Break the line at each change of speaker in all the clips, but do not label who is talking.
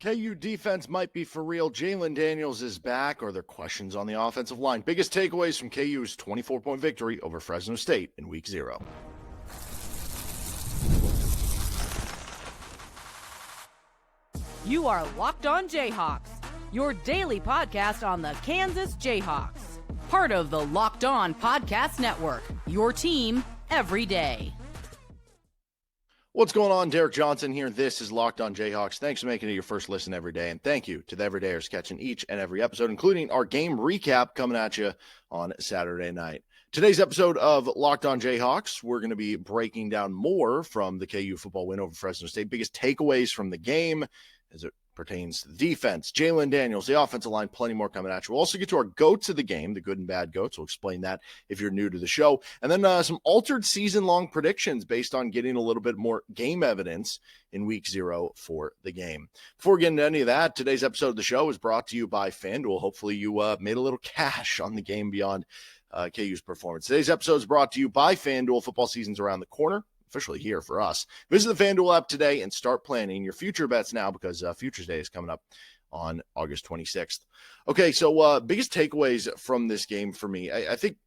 KU defense might be for real. Jalen Daniels is back. Are there questions on the offensive line? Biggest takeaways from KU's 24-point victory over Fresno State in Week 0.
You are Locked On Jayhawks, your daily podcast on the Kansas Jayhawks. Part of the Locked On Podcast Network, your team every day.
What's going on? Derek Johnson here. This is Locked On Jayhawks. Thanks for making it your first listen every day. And thank you to the everydayers catching each and every episode, including our game recap coming at you on Saturday night. Today's episode of Locked On Jayhawks, we're going to be breaking down more from the KU football win over Fresno State. Biggest takeaways from the game as it pertains to the defense, Jalen Daniels, the offensive line, plenty more coming at you. We'll also get to our goats of the game, the good and bad goats. We'll explain that if you're new to the show. And then some altered season-long predictions based on getting a little bit more game evidence in Week 0 for the game. Before we get into any of that, today's episode of the show is brought to you by FanDuel. Hopefully you made a little cash on the game beyond KU's performance. Today's episode is brought to you by FanDuel. Football season's around the corner. Officially here for us. Visit the FanDuel app today and start planning your future bets now because Futures Day is coming up on August 26th. Okay, so biggest takeaways from this game for me. I think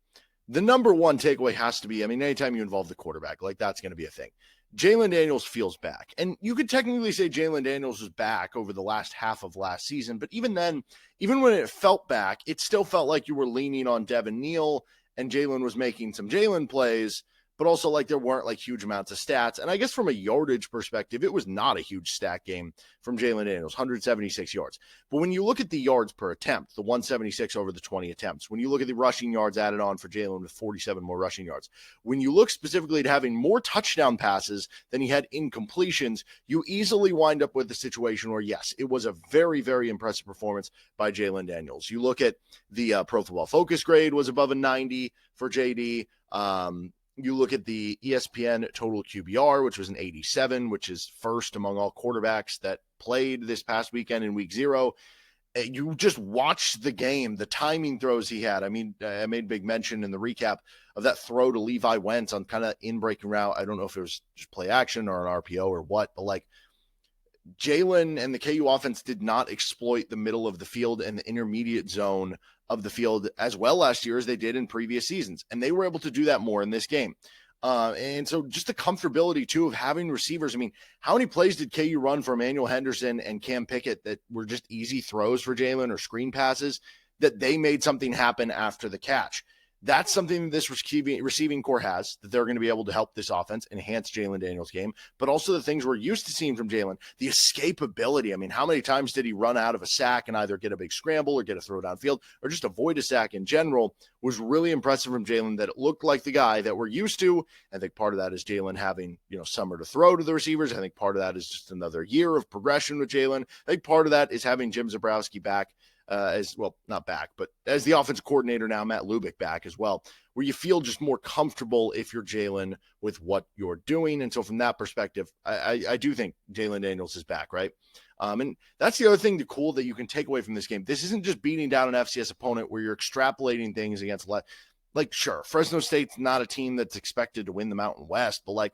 the number one takeaway has to be, anytime you involve the quarterback, like that's going to be a thing. Jalen Daniels feels back. And you could technically say Jalen Daniels was back over the last half of last season, but even then, even when it felt back, it still felt like you were leaning on Devin Neal and Jalen was making some Jalen plays, but also like there weren't like huge amounts of stats. And I guess from a yardage perspective, it was not a huge stat game from Jalen Daniels, 176 yards. But when you look at the yards per attempt, the 176 over the 20 attempts, when you look at the rushing yards added on for Jalen with 47 more rushing yards, when you look specifically at having more touchdown passes than he had incompletions, you easily wind up with a situation where, yes, it was a very, very impressive performance by Jalen Daniels. You look at the Pro Football Focus grade was above a 90 for JD. You look at the ESPN total QBR, which was an 87, which is first among all quarterbacks that played this past weekend in Week 0. You just watch the game, the timing throws he had. I made big mention in the recap of that throw to Levi Wentz on kind of in-breaking route. I don't know if it was just play action or an RPO or what, but like Jalen and the KU offense did not exploit the middle of the field and the intermediate zone of the field as well last year as they did in previous seasons. And they were able to do that more in this game. And so just the comfortability too of having receivers. How many plays did KU run for Emmanuel Henderson and Cam Pickett that were just easy throws for Jalen or screen passes that they made something happen after the catch? That's something that this receiving core has, that they're going to be able to help this offense enhance Jalen Daniels' game, but also the things we're used to seeing from Jalen, the escapability. How many times did he run out of a sack and either get a big scramble or get a throw downfield or just avoid a sack in general was really impressive from Jalen, that it looked like the guy that we're used to. I think part of that is Jalen having, summer to throw to the receivers. I think part of that is just another year of progression with Jalen. I think part of that is having Jim Zebrowski back. As well, not back, but as the offensive coordinator now, Matt Lubick back as well, where you feel just more comfortable if you're Jalen with what you're doing. And so from that perspective, I do think Jalen Daniels is back, right? And that's the other thing, the cool that you can take away from this game. This isn't just beating down an FCS opponent where you're extrapolating things against, sure, Fresno State's not a team that's expected to win the Mountain West, but are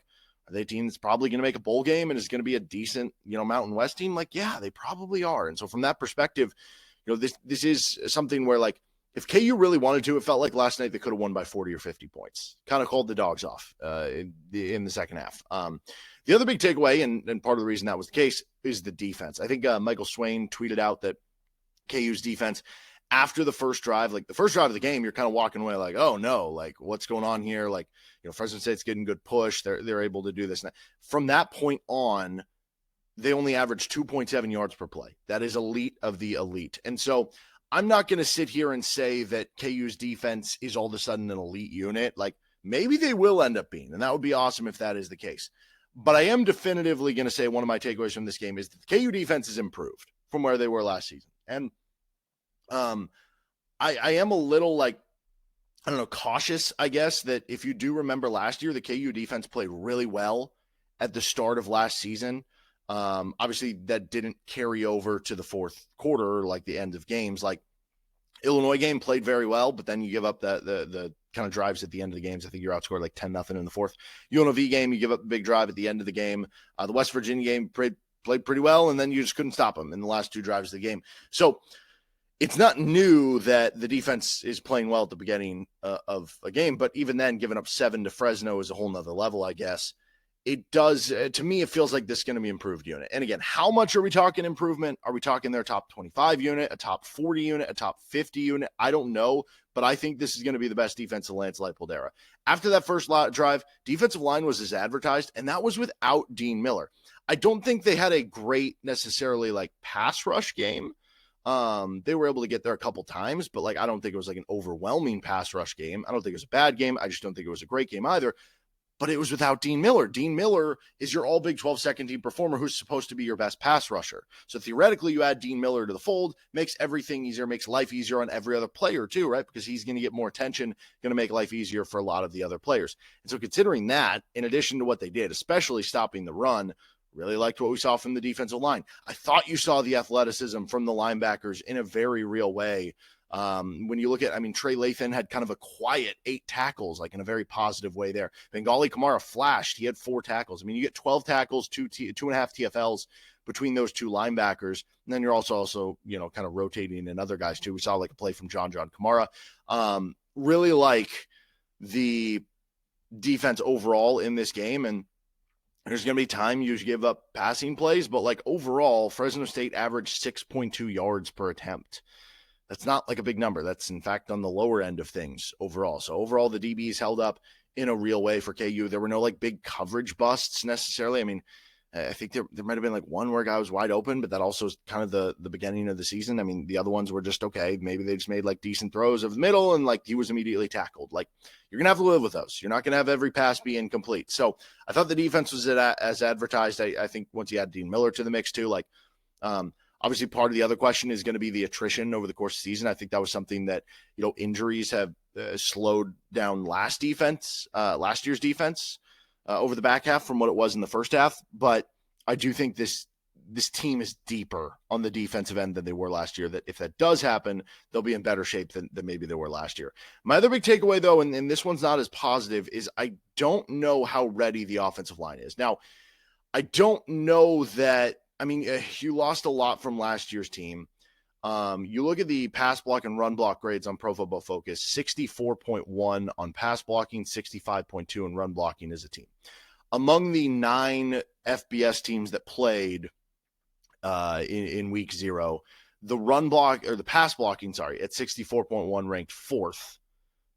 they a team that's probably going to make a bowl game and is going to be a decent, Mountain West team? Yeah, they probably are. And so from that perspective, this is something where, if KU really wanted to, it felt like last night they could have won by 40 or 50 points. Kind of called the dogs off in the second half. The other big takeaway, and part of the reason that was the case, is the defense. I think Michael Swain tweeted out that KU's defense, after the first drive, the first drive of the game, you're kind of walking away oh no, what's going on here? Fresno State's getting good push. They're able to do this. From that point on, they only averaged 2.7 yards per play. That is elite of the elite. And so I'm not going to sit here and say that KU's defense is all of a sudden an elite unit. Maybe they will end up being, and that would be awesome if that is the case. But I am definitively going to say one of my takeaways from this game is that the KU defense has improved from where they were last season. And I am a little cautious, I guess, that if you do remember last year, the KU defense played really well at the start of last season. Obviously that didn't carry over to the fourth quarter, the end of games. Illinois game played very well, but then you give up the kind of drives at the end of the games. I think you're outscored 10-0 in the fourth. UNLV game, you give up a big drive at the end of the game. The West Virginia game played played pretty well, and then you just couldn't stop them in the last 2 drives of the game. So it's not new that the defense is playing well at the beginning of a game, but even then, giving up 7 to Fresno is a whole nother level, I guess. It does, to me, it feels like this is going to be improved unit. And again, how much are we talking improvement? Are we talking their top 25 unit, a top 40 unit, a top 50 unit? I don't know, but I think this is going to be the best defense of Lance Leipold era. After that first drive, defensive line was as advertised, and that was without Dean Miller. I don't think they had a great necessarily like pass rush game. They were able to get there a couple times, but like I don't think it was like an overwhelming pass rush game. I don't think it was a bad game. I just don't think it was a great game either. But it was without Dean Miller. Dean Miller is your all Big 12 second team performer who's supposed to be your best pass rusher. So theoretically, you add Dean Miller to the fold, makes everything easier, makes life easier on every other player too, right? Because he's going to get more attention, going to make life easier for a lot of the other players. And so considering that, in addition to what they did, especially stopping the run, really liked what we saw from the defensive line. I thought you saw the athleticism from the linebackers in a very real way. When you look at, Trey Lathan had kind of a quiet 8 tackles, like in a very positive way there. Bangally Kamara flashed. He had 4 tackles. You get 12 tackles, 2.5 TFLs between those 2 linebackers. And then you're also, kind of rotating in other guys too. We saw like a play from John Kamara. Really like the defense overall in this game. And there's going to be time you give up passing plays, but like overall, Fresno State averaged 6.2 yards per attempt. That's not like a big number. That's in fact on the lower end of things overall. So overall, the DBs held up in a real way for KU. There were no like big coverage busts necessarily. I think there might've been like one where a guy was wide open, but that also is kind of the beginning of the season. The other ones were just okay. Maybe they just made like decent throws of the middle and like he was immediately tackled. Like you're going to have to live with those. You're not going to have every pass be incomplete. So I thought the defense was as advertised. I think once you add Dean Miller to the mix too, obviously, part of the other question is going to be the attrition over the course of the season. I think that was something that, injuries have slowed down last year's defense over the back half from what it was in the first half. But I do think this team is deeper on the defensive end than they were last year, that if that does happen, they'll be in better shape than maybe they were last year. My other big takeaway, though, and this one's not as positive, is I don't know how ready the offensive line is. Now, I don't know that. You lost a lot from last year's team. You look at the pass block and run block grades on Pro Football Focus, 64.1 on pass blocking, 65.2 in run blocking as a team. Among the 9 FBS teams that played in week 0, the pass blocking, at 64.1 ranked 4th,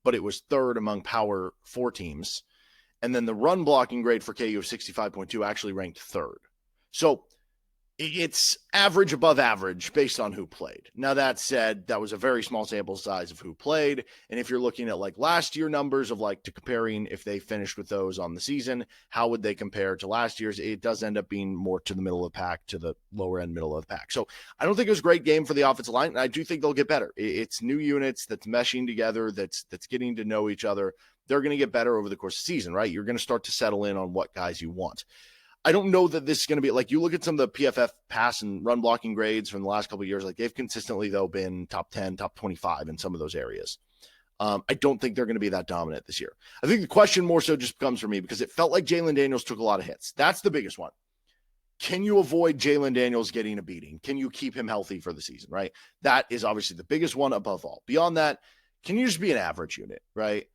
but it was 3rd among Power 4 teams. And then the run blocking grade for KU of 65.2 actually ranked 3rd. So it's average above average based on who played. Now, that said, that was a very small sample size of who played. And if you're looking at like last year numbers of like to comparing if they finished with those on the season, how would they compare to last year's? It does end up being more to the middle of the pack, to the lower end middle of the pack. So I don't think it was a great game for the offensive line. And I do think they'll get better. It's new units that's meshing together, that's getting to know each other. They're going to get better over the course of the season, right? You're going to start to settle in on what guys you want. I don't know that this is going to be like, you look at some of the PFF pass and run blocking grades from the last couple of years, like they've consistently though been top 10, top 25 in some of those areas. I don't think they're going to be that dominant this year. I think the question more so just comes for me because it felt like Jalen Daniels took a lot of hits. That's the biggest one. Can you avoid Jalen Daniels getting a beating? Can you keep him healthy for the season, right? That is obviously the biggest one above all. Beyond that, can you just be an average unit, right?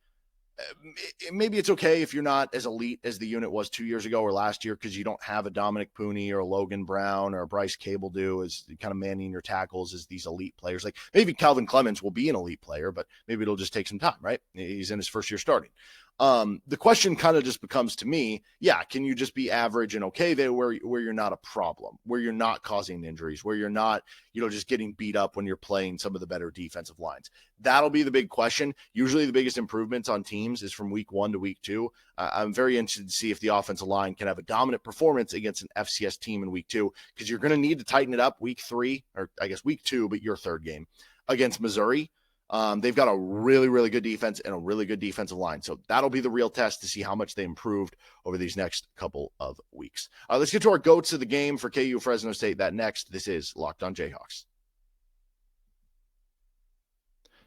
Maybe it's okay if you're not as elite as the unit was 2 years ago or last year because you don't have a Dominic Pooney or a Logan Brown or a Bryce Cable do as kind of manning your tackles as these elite players. Like maybe Calvin Clemens will be an elite player, but maybe it'll just take some time, right? He's in his first year starting. The question kind of just becomes to me, can you just be average and okay there where you're not a problem, where you're not causing injuries, where you're not, just getting beat up when you're playing some of the better defensive lines? That'll be the big question. Usually the biggest improvements on teams is from week 1 to week 2. I'm very interested to see if the offensive line can have a dominant performance against an FCS team in week 2, because you're going to need to tighten it up week 3, or I guess week 2, but your 3rd game against Missouri. They've got a really, really good defense and a really good defensive line. So that'll be the real test to see how much they improved over these next couple of weeks. Let's get to our goats of the game for KU Fresno State. That next, this is Locked on Jayhawks.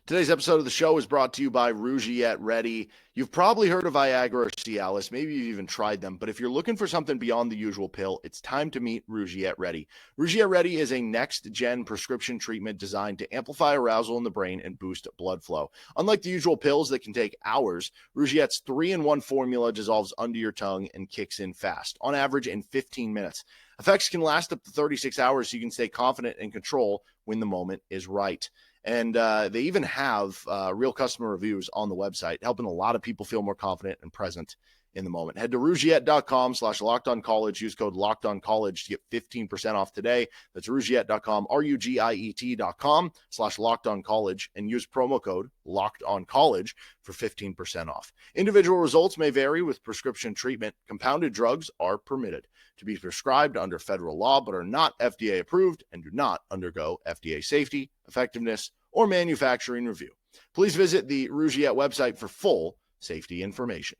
Today's episode of the show is brought to you by Rougiette Ready. You've probably heard of Viagra or Cialis. Maybe you've even tried them. But if you're looking for something beyond the usual pill, it's time to meet Rougiette Ready. Rougiette Ready is a next-gen prescription treatment designed to amplify arousal in the brain and boost blood flow. Unlike the usual pills that can take hours, Rougiette's 3-in-1 formula dissolves under your tongue and kicks in fast, on average in 15 minutes. Effects can last up to 36 hours, so you can stay confident and control when the moment is right. And they even have real customer reviews on the website, helping a lot of people feel more confident and present in the moment. Head to Rougiette.com/LockedOnCollege. Use code LockedOnCollege to get 15% off today. That's Rougiette.com, RUGIET.com/LockedOnCollege, and use promo code LockedOnCollege for 15% off. Individual results may vary with prescription treatment. Compounded drugs are permitted to be prescribed under federal law, but are not FDA approved and do not undergo FDA safety, effectiveness, or manufacturing review. Please visit the Rougiette website for full safety information.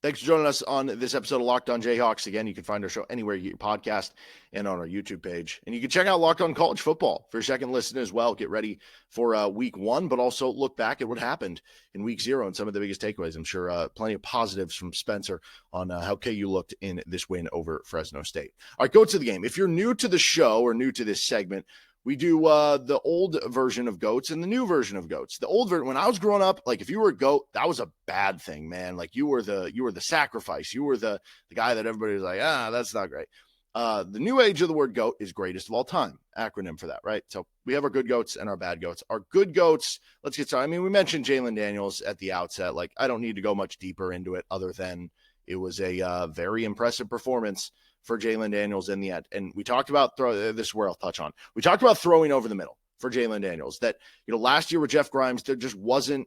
Thanks for joining us on this episode of Locked On Jayhawks. Again, you can find our show anywhere you get your podcast and on our YouTube page. And you can check out Locked On College Football for your second listen as well. Get ready for week one, but also look back at what happened in week 0 and some of the biggest takeaways. I'm sure plenty of positives from Spencer on how KU looked in this win over Fresno State. All right, go to the game. If you're new to the show or new to this segment, we do the old version of GOATs and the new version of GOATs. The old version, when I was growing up, like if you were a GOAT, that was a bad thing, man. Like you were the sacrifice. You were the guy that everybody was like, that's not great. The new age of the word GOAT is greatest of all time, acronym for that, right? So we have our good GOATs and our bad GOATs. Our good GOATs, let's get started. I mean, we mentioned Jalen Daniels at the outset. Like I don't need to go much deeper into it other than it was a very impressive performance for Jalen Daniels in the end. And we talked about this is where I'll touch on. We talked about throwing over the middle for Jalen Daniels. That, last year with Jeff Grimes, there just wasn't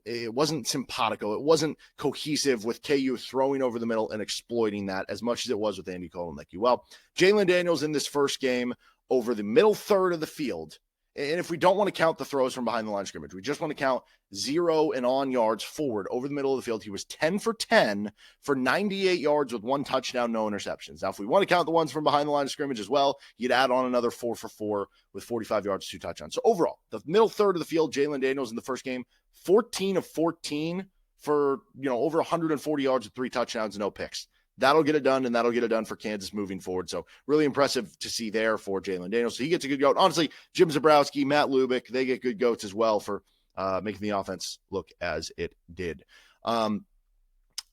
simpatico. It wasn't cohesive with KU throwing over the middle and exploiting that as much as it was with Andy Kotelnicki. Well, Jalen Daniels in this first game over the middle third of the field. And if we don't want to count the throws from behind the line of scrimmage, we just want to count 0 and on yards forward over the middle of the field. He was 10 for 10 for 98 yards with 1 touchdown, no interceptions. Now, if we want to count the ones from behind the line of scrimmage as well, you'd add on another 4 for 4 with 45 yards, 2 touchdowns. So overall, the middle third of the field, Jalen Daniels in the first game, 14 of 14 for, over 140 yards with 3 touchdowns and no picks. That'll get it done, and that'll get it done for Kansas moving forward. So really impressive to see there for Jalen Daniels. So he gets a good goat. Honestly, Jim Zabrowski, Matt Lubick, they get good goats as well for making the offense look as it did. Cam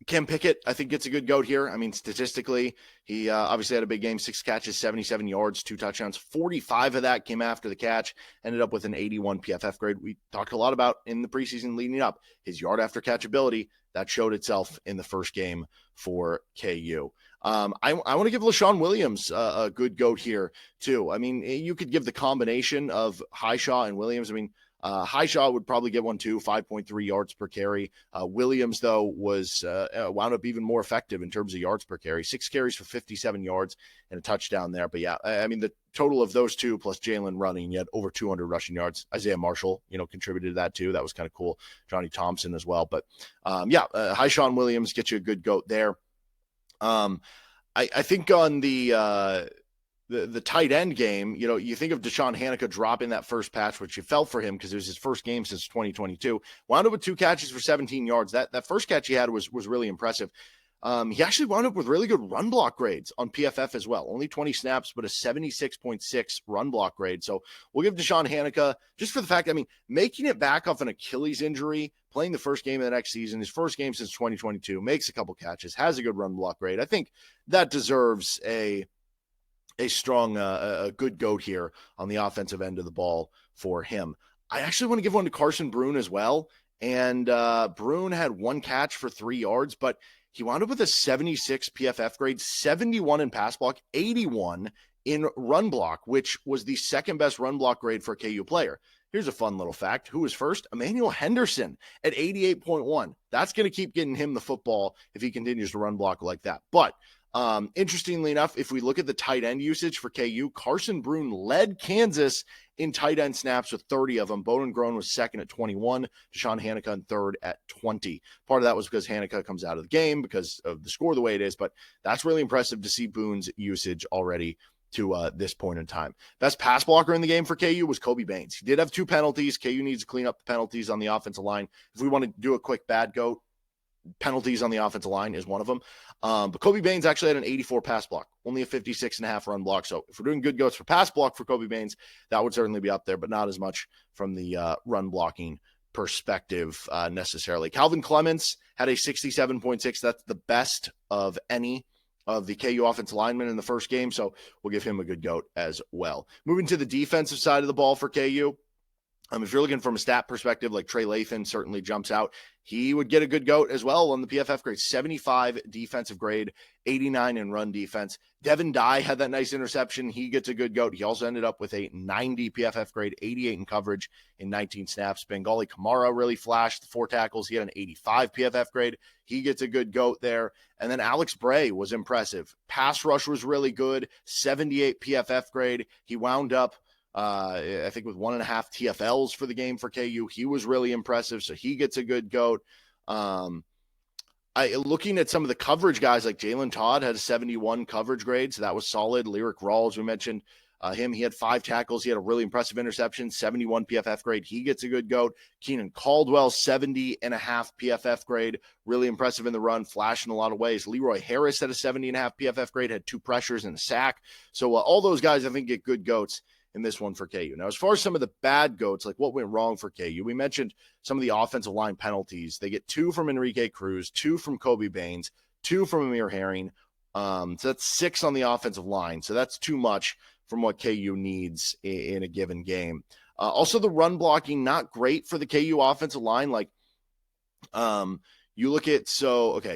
Pickett, I think, gets a good goat here. I mean, statistically, he obviously had a big game, 6 catches, 77 yards, 2 touchdowns. 45 of that came after the catch, ended up with an 81 PFF grade. We talked a lot about in the preseason leading up, his yard after catch ability. That showed itself in the first game for KU. I want to give Leshon Williams a good goat here, too. I mean, you could give the combination of Highshaw and Williams. I mean, Highshaw would probably get one too, 5.3 yards per carry. Williams, though, was wound up even more effective in terms of yards per carry. 6 carries for 57 yards and a touchdown there. But yeah, I mean, the total of those two plus Jalen running, you had over 200 rushing yards. Isaiah Marshall, contributed to that too. That was kind of cool. Johnny Thompson as well. But Highshaw Williams gets you a good goat there. I think on the tight end game, you think of Deshaun Hanukkah dropping that first patch, which you felt for him because it was his first game since 2022. Wound up with 2 catches for 17 yards. That first catch he had was really impressive. He actually wound up with really good run block grades on PFF as well. Only 20 snaps, but a 76.6 run block grade. So we'll give Deshaun Hanukkah, just for the fact, making it back off an Achilles injury, playing the first game of the next season, his first game since 2022, makes a couple catches, has a good run block grade. I think that deserves a strong, a good goat here on the offensive end of the ball for him. I actually want to give one to Carson Bruhn as well. And Bruhn had 1 catch for 3 yards, but he wound up with a 76 PFF grade, 71 in pass block, 81 in run block, which was the second best run block grade for a KU player. Here's a fun little fact. Who was first? Emmanuel Henderson at 88.1. That's going to keep getting him the football if he continues to run block like that. But interestingly enough, if we look at the tight end usage for KU, Carson Bruhn led Kansas in tight end snaps with 30 of them. Bowden Grown was second at 21. Deshaun Hanukkah in third at 20. Part of that was because Hanukkah comes out of the game because of the score the way it is, but that's really impressive to see Boone's usage already to this point in time. Best pass blocker in the game for KU was Kobe Baines. He did have 2 penalties. KU needs to clean up the penalties on the offensive line. If we want to do a quick bad goat, penalties on the offensive line is one of them. But Kobe Baines actually had an 84 pass block, only a 56.5 run block. So if we're doing good goats for pass block for Kobe Baines, that would certainly be up there, but not as much from the run blocking perspective necessarily. Calvin Clements had a 67.6. That's the best of any of the KU offensive linemen in the first game. So we'll give him a good goat as well. Moving to the defensive side of the ball for KU. If you're looking from a stat perspective, like Trey Lathan certainly jumps out. He would get a good goat as well on the PFF grade. 75 defensive grade, 89 in run defense. Devin Dye had that nice interception. He gets a good goat. He also ended up with a 90 PFF grade, 88 in coverage in 19 snaps. Bangally Kamara really flashed, 4 tackles. He had an 85 PFF grade. He gets a good goat there. And then Alex Bray was impressive. Pass rush was really good, 78 PFF grade. He wound up I think with 1.5 TFLs for the game for KU. He was really impressive, so he gets a good goat. Looking at some of the coverage guys, like Jalen Todd had a 71 coverage grade, so that was solid. Lyric Rawls, we mentioned him. He had 5 tackles. He had a really impressive interception, 71 PFF grade. He gets a good goat. Kenean Caldwell, 70.5 PFF grade. Really impressive in the run, flash in a lot of ways. Leroy Harris had a 70.5 PFF grade, had 2 pressures and a sack. So all those guys, I think, get good goats in this one for KU. Now, as far as some of the bad goats, like what went wrong for KU, we mentioned some of the offensive line penalties. They get 2 from Enrique Cruz, 2 from Kobe Baines, 2 from Amir Herring. So that's 6 on the offensive line. So that's too much from what KU needs in a given game. Also, the run blocking, not great for the KU offensive line. Like, you look at,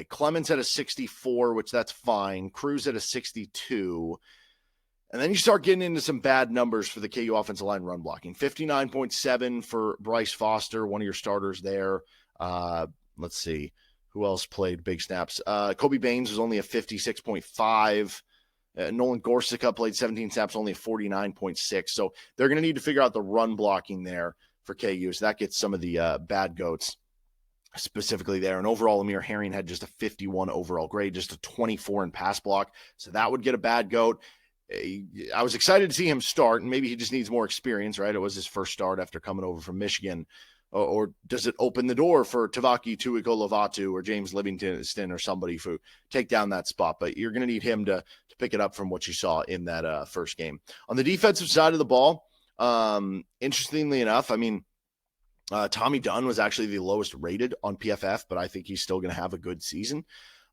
Clemens had a 64, which that's fine. Cruz had a 62. And then you start getting into some bad numbers for the KU offensive line run blocking. 59.7 for Bryce Foster, one of your starters there. Let's see. Who else played big snaps? Kobe Baines was only a 56.5. Nolan Gorsica played 17 snaps, only a 49.6. So they're going to need to figure out the run blocking there for KU. So that gets some of the bad goats specifically there. And overall, Amir Herring had just a 51 overall grade, just a 24 in pass block. So that would get a bad goat. I was excited to see him start, and maybe he just needs more experience, right? It was his first start after coming over from Michigan. Or does it open the door for Tavaki Tuiko-Lovato or James Livingston or somebody to take down that spot? But you're going to need him to pick it up from what you saw in that first game. On the defensive side of the ball, interestingly enough, Tommy Dunn was actually the lowest rated on PFF, but I think he's still going to have a good season.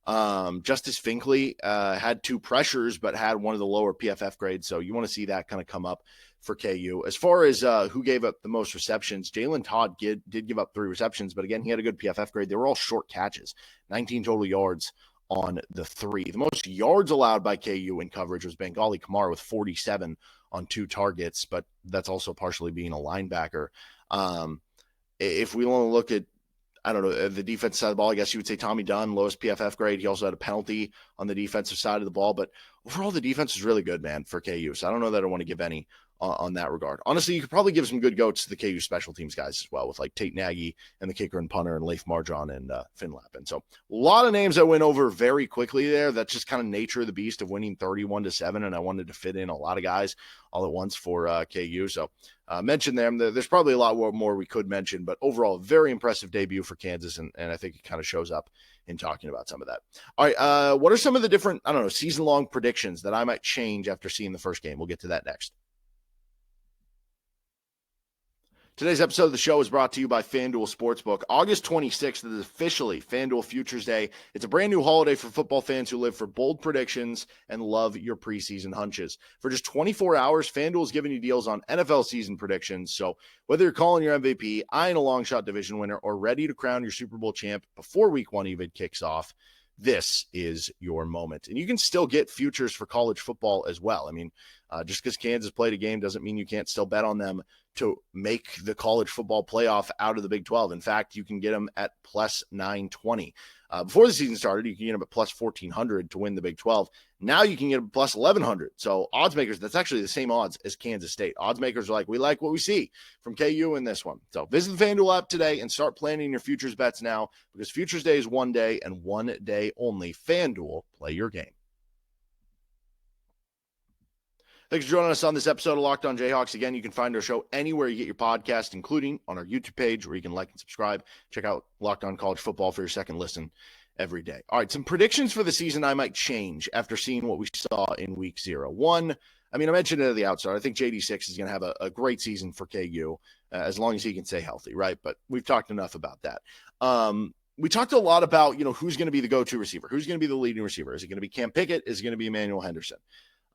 Justice Finkley had 2 pressures, but had one of the lower PFF grades. So you want to see that kind of come up for KU. As far as who gave up the most receptions, Jalen Todd did give up 3 receptions, but again, he had a good PFF grade. They were all short catches, 19 total yards on the 3. The most yards allowed by KU in coverage was Bangally Kamara with 47 on 2 targets, but that's also partially being a linebacker. If we want to look at, the defensive side of the ball, I guess you would say Tommy Dunn, lowest PFF grade. He also had a penalty on the defensive side of the ball, but overall the defense is really good, man, for KU. So I don't know that I want to give any on that regard. Honestly, you could probably give some good goats to the KU special teams guys as well, with like Tate Nagy and the kicker and punter and Leif Marjon and Finn Lappin. So a lot of names that went over very quickly there. That's just kind of nature of the beast of winning 31-7. And I wanted to fit in a lot of guys all at once for KU. So mention them. There's probably a lot more we could mention, but overall, very impressive debut for Kansas. And I think it kind of shows up in talking about some of that. All right. What are some of the different, season-long predictions that I might change after seeing the first game? We'll get to that next. Today's episode of the show is brought to you by FanDuel Sportsbook. August 26th is officially FanDuel Futures Day. It's a brand new holiday for football fans who live for bold predictions and love your preseason hunches. For just 24 hours, FanDuel is giving you deals on NFL season predictions. So whether you're calling your MVP, eyeing a long shot division winner, or ready to crown your Super Bowl champ before Week 1 even kicks off, this is your moment. And you can still get futures for college football as well. Just because Kansas played a game doesn't mean you can't still bet on them to make the college football playoff out of the Big 12. In fact, you can get them at plus 920. Before the season started, you can get them at plus 1,400 to win the Big 12. Now you can get them plus 1,100. So odds makers, that's actually the same odds as Kansas State. Odds makers are like, we like what we see from KU in this one. So visit the FanDuel app today and start planning your futures bets now, because Futures Day is one day and one day only. FanDuel, play your game. Thanks for joining us on this episode of Locked On Jayhawks. Again, you can find our show anywhere you get your podcast, including on our YouTube page where you can like and subscribe. Check out Locked On College Football for your second listen every day. All right, some predictions for the season I might change after seeing what we saw in week 0. One, I mentioned it at the outset. I think JD6 is going to have a great season for KU as long as he can stay healthy, right? But we've talked enough about that. We talked a lot about, who's going to be the go-to receiver. Who's going to be the leading receiver? Is it going to be Cam Pickett? Is it going to be Emmanuel Henderson?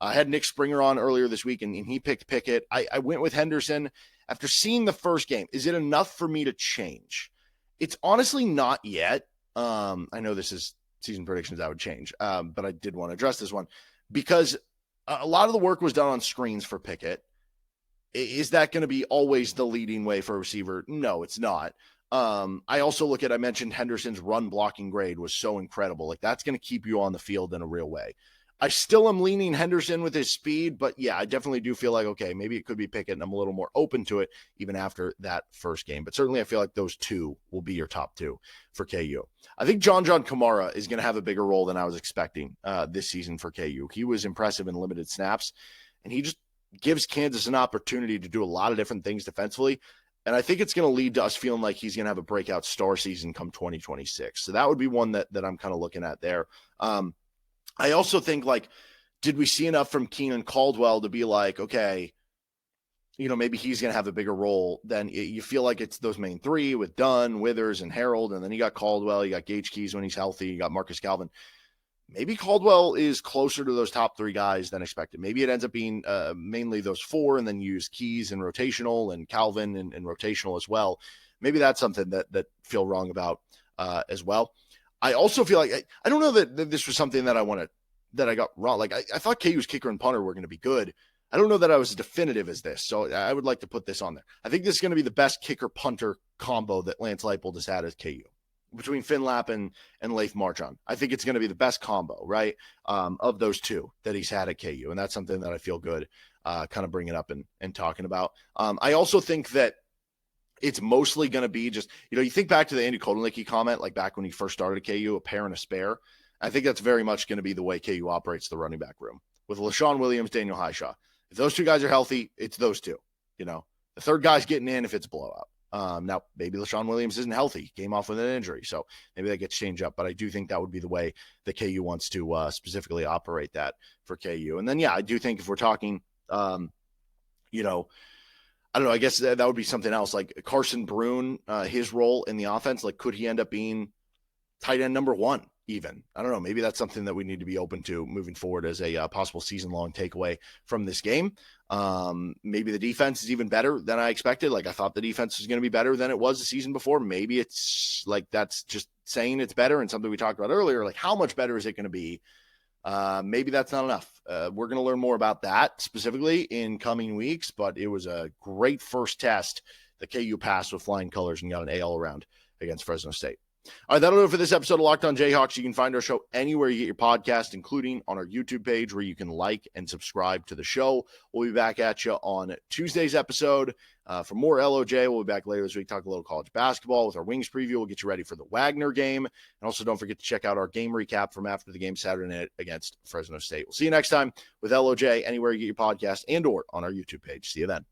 I had Nick Springer on earlier this week, and he picked Pickett. I went with Henderson. After seeing the first game, is it enough for me to change? It's honestly not yet. I know this is season predictions I would change, but I did want to address this one because a lot of the work was done on screens for Pickett. Is that going to be always the leading way for a receiver? No, it's not. I also I mentioned Henderson's run blocking grade was so incredible. Like, that's going to keep you on the field in a real way. I still am leaning Henderson with his speed, but yeah, I definitely do feel like, okay, maybe it could be Pickett, and I'm a little more open to it even after that first game. But certainly I feel like those two will be your top two for KU. I think John Kamara is going to have a bigger role than I was expecting this season for KU. He was impressive in limited snaps, and he just gives Kansas an opportunity to do a lot of different things defensively. And I think it's going to lead to us feeling like he's going to have a breakout star season come 2026. So that would be one that I'm kind of looking at there. I also think, did we see enough from Kenean Caldwell to be like, okay, maybe he's going to have a bigger role than you feel like it's those main three with Dunn, Withers, and Harold. And then you got Caldwell, you got Gage Keys when he's healthy, you got Marcus Calvin. Maybe Caldwell is closer to those top three guys than expected. Maybe it ends up being mainly those four, and then use Keys and rotational and Calvin and rotational as well. Maybe that's something that feel wrong about as well. I also feel like I don't know that this was something that I got wrong. I thought KU's kicker and punter were going to be good. I don't know that I was as definitive as this, so I would like to put this on there. I think this is going to be the best kicker punter combo that Lance Leipold has had as KU between Finlap and Leif Marchand. I think it's going to be the best combo, right, of those two that he's had at KU, and that's something that I feel good kind of bringing up and talking about. I also think that it's mostly going to be just, you think back to the Andy Kotelnicki comment, like back when he first started at KU, a pair and a spare. I think that's very much going to be the way KU operates the running back room with Leshon Williams, Daniel Highshaw. If those two guys are healthy, it's those two. The third guy's getting in if it's a blowout. Now, maybe Leshon Williams isn't healthy. He came off with an injury, so maybe that gets changed up. But I do think that would be the way that KU wants to specifically operate that for KU. And then, yeah, I do think if we're talking, I don't know. I guess that would be something else. Like Carson Bruhn, his role in the offense, could he end up being tight end number 1 even? I don't know. Maybe that's something that we need to be open to moving forward as a possible season-long takeaway from this game. Maybe the defense is even better than I expected. I thought the defense was going to be better than it was the season before. Maybe it's that's just saying it's better, and something we talked about earlier, how much better is it going to be? Maybe that's not enough. We're going to learn more about that specifically in coming weeks, but it was a great first test. The KU passed with flying colors and got an AL round against Fresno State. All right, that'll do it for this episode of Locked On Jayhawks. You can find our show anywhere you get your podcast, including on our YouTube page where you can like and subscribe to the show. We'll be back at you on Tuesday's episode for more LOJ. We'll be back later this week, talk a little college basketball with our Wings preview. We'll get you ready for the Wagner game. And also don't forget to check out our game recap from after the game Saturday night against Fresno State. We'll see you next time with LOJ anywhere you get your podcast and or on our YouTube page. See you then.